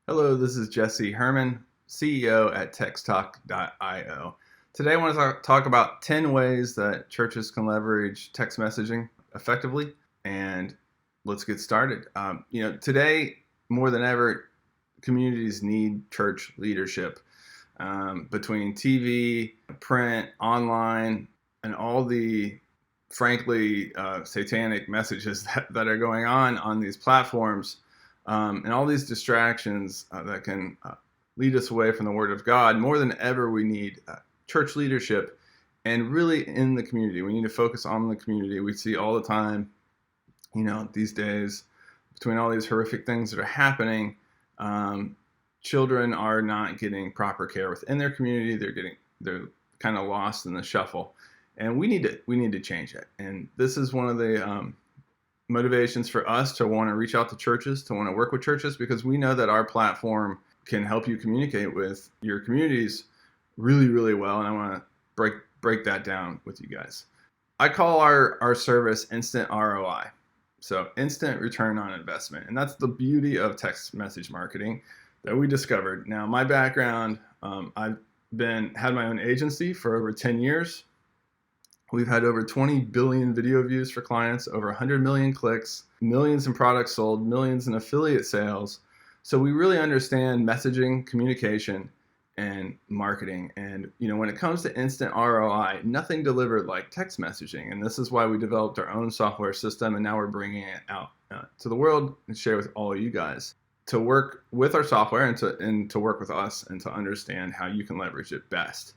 Hello, this is Jesse Herman, CEO at texttalk.io. Today I want to talk about 10 ways that churches can leverage text messaging effectively, and let's get started. Today more than ever, communities need church leadership. Between TV, print, online, and all the frankly satanic messages that are going on these platforms, and all these distractions that can lead us away from the Word of God. More than ever, we need church leadership, and really in the community. We need to focus on the community. We see all the time, these days, between all these horrific things that are happening, children are not getting proper care within their community. They're kind of lost in the shuffle, and we need to change it. And this is one of the motivations for us to want to reach out to churches, to want to work with churches, because we know that our platform can help you communicate with your communities really, really well. And I want to break that down with you guys. I call our service instant ROI. So instant return on investment. And that's the beauty of text message marketing that we discovered. Now, my background, I've had my own agency for over 10 years. We've had over 20 billion video views for clients, over 100 million clicks, millions in products sold, millions in affiliate sales. So we really understand messaging, communication, and marketing. And when it comes to instant ROI, nothing delivered like text messaging. And this is why we developed our own software system, and now we're bringing it out to the world and share with all of you guys to work with our software and to work with us and to understand how you can leverage it best.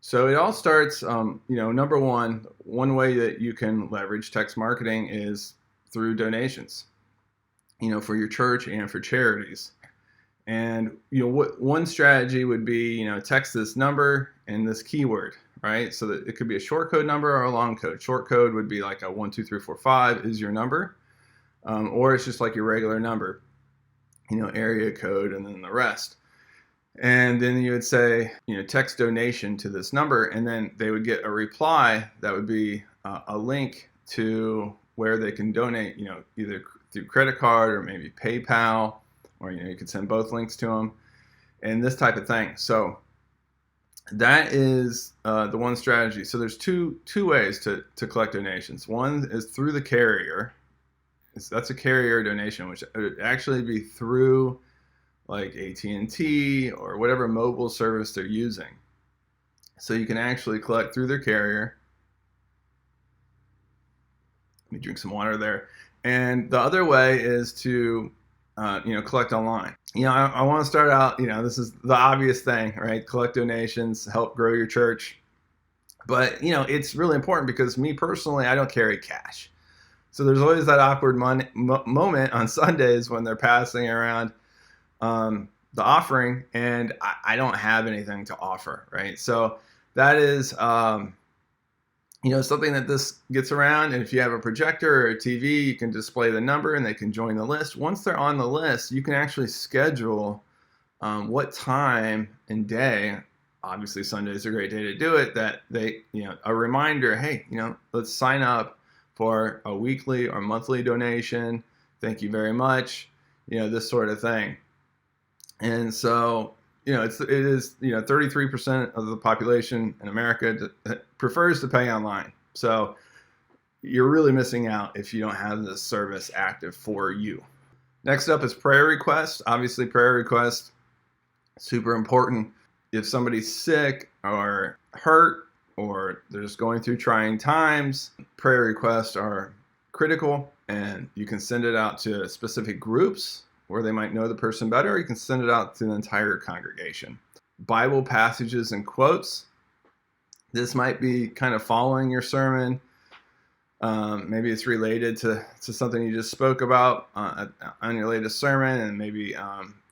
So it all starts, number one way that you can leverage text marketing is through donations, for your church and for charities. And, what one strategy would be, text this number and this keyword, right? So that it could be a short code number or a long code. Short code would be like a 12345 is your number, or it's just like your regular number, area code and then the rest. And then you would say, text donation to this number, and then they would get a reply that would be a link to where they can donate, either through credit card or maybe PayPal, or, you could send both links to them and this type of thing. So that is the one strategy. So there's two ways to collect donations. One is through the carrier. That's a carrier donation, which would actually be through like AT&T or whatever mobile service they're using. So you can actually collect through their carrier. Let me drink some water there. And the other way is to, collect online. I want to start out, this is the obvious thing, right? Collect donations, help grow your church. But, it's really important because me personally, I don't carry cash. So there's always that awkward moment on Sundays when they're passing around the offering, and I don't have anything to offer, right? So that is, something that this gets around. And if you have a projector or a TV, you can display the number and they can join the list. Once they're on the list, you can actually schedule what time and day. Obviously, Sunday is a great day to do it. That they, a reminder, hey, let's sign up for a weekly or monthly donation. Thank you very much. This sort of thing. And so, it is 33% of the population in America prefers to pay online. So you're really missing out if you don't have this service active for you. Next up is prayer requests. Obviously, prayer requests, super important. If somebody's sick or hurt or they're just going through trying times, prayer requests are critical, and you can send it out to specific groups where they might know the person better, or you can send it out to the entire congregation. Bible passages and quotes. This might be kind of following your sermon. Maybe it's related to something you just spoke about on your latest sermon, and maybe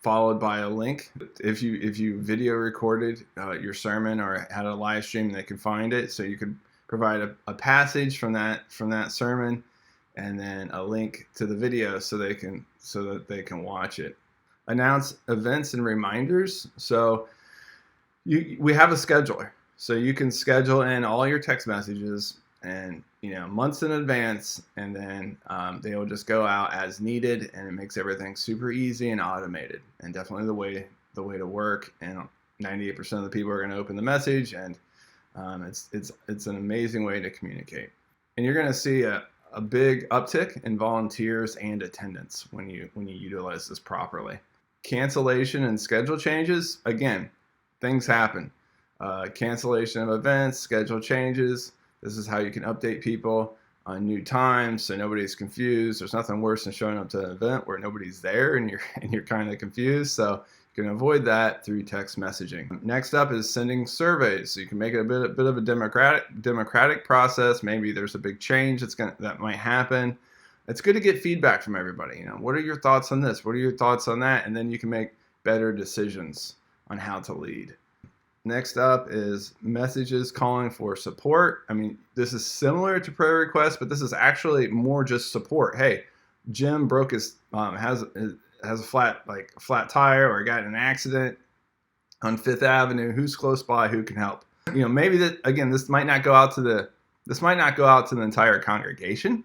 followed by a link. If you video recorded your sermon or had a live stream, they can find it. So you could provide a passage from that sermon, and then a link to the video so that they can watch it. Announce events and reminders. So we have a scheduler. So you can schedule in all your text messages, and months in advance, and then they will just go out as needed, and it makes everything super easy and automated, and definitely the way to work. And 98% of the people are going to open the message, and it's an amazing way to communicate. And you're going to see a big uptick in volunteers and attendance when you utilize this properly. Cancellation and schedule changes, again, things happen. Cancellation of events, schedule changes. This is how you can update people on new times so nobody's confused. There's nothing worse than showing up to an event where nobody's there and you're kind of confused. So you can avoid that through text messaging. Next up is sending surveys. So you can make it a bit of a democratic process. Maybe there's a big change that might happen. It's good to get feedback from everybody. What are your thoughts on this? What are your thoughts on that? And then you can make better decisions on how to lead. Next up is messages calling for support. I mean, this is similar to prayer requests, but this is actually more just support. Hey, Jim broke his has a flat tire, or got in an accident on Fifth Avenue. Who's close by? Who can help? Maybe this might not go out to the entire congregation.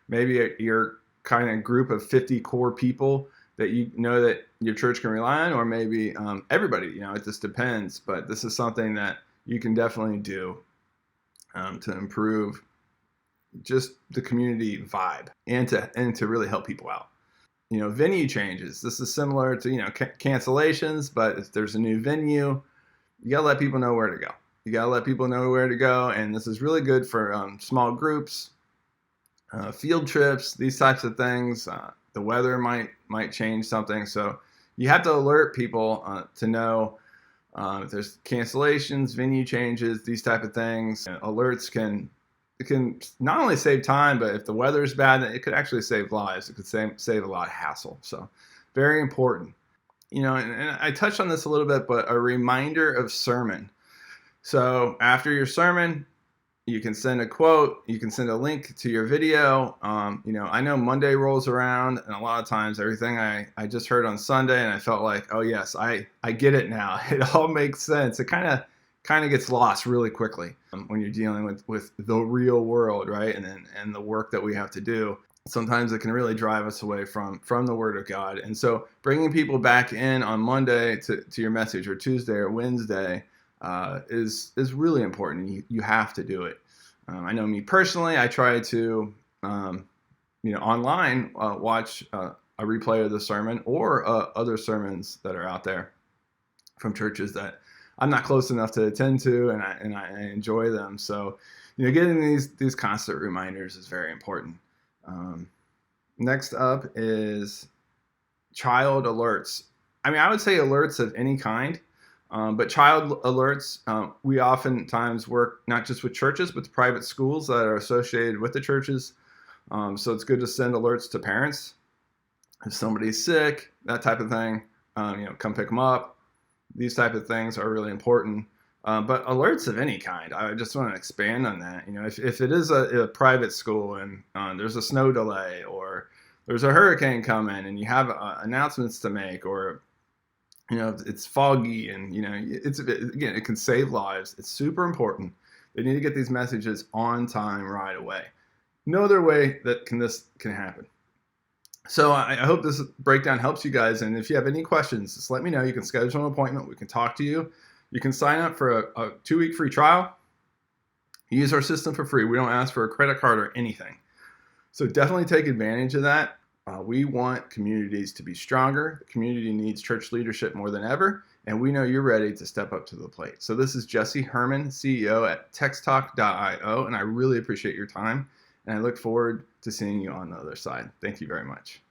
Maybe your kind of group of 50 core people that that your church can rely on, or maybe everybody. It just depends. But this is something that you can definitely do to improve just the community vibe and to really help people out. Venue changes. This is similar to cancellations, but if there's a new venue, you gotta let people know where to go. And this is really good for small groups, field trips, these types of things. The weather might change something, so you have to alert people to know if there's cancellations, venue changes, these type of things. Alerts can not only save time, but if the weather is bad, it could actually save lives. It could save a lot of hassle. So very important. And I touched on this a little bit, but a reminder of sermon. So after your sermon, you can send a quote, you can send a link to your video. I know Monday rolls around, and a lot of times everything I just heard on Sunday, and I felt like, oh yes, I get it now. It all makes sense. It kind of gets lost really quickly when you're dealing with the real world, right? And the work that we have to do. Sometimes it can really drive us away from the Word of God. And so bringing people back in on Monday to your message, or Tuesday or Wednesday, is really important. You have to do it. I know me personally, I try to, online watch a replay of the sermon, or other sermons that are out there from churches that I'm not close enough to attend to, and I enjoy them. So, getting these constant reminders is very important. Next up is child alerts. I mean, I would say alerts of any kind. But child alerts, we oftentimes work not just with churches, but private schools that are associated with the churches. So it's good to send alerts to parents. If somebody's sick, that type of thing, come pick them up. These type of things are really important. But alerts of any kind, I just want to expand on that. If it is a private school and there's a snow delay, or there's a hurricane coming and you have announcements to make, or it's foggy, and it can save lives. It's super important. They need to get these messages on time right away. No other way that this can happen. So I hope this breakdown helps you guys. And if you have any questions, just let me know. You can schedule an appointment. We can talk to you. You can sign up for a 2-week free trial. Use our system for free. We don't ask for a credit card or anything. So definitely take advantage of that. We want communities to be stronger. The community needs church leadership more than ever, and we know you're ready to step up to the plate. So this is Jesse Herman, CEO at texttalk.io, and I really appreciate your time, and I look forward to seeing you on the other side. Thank you very much.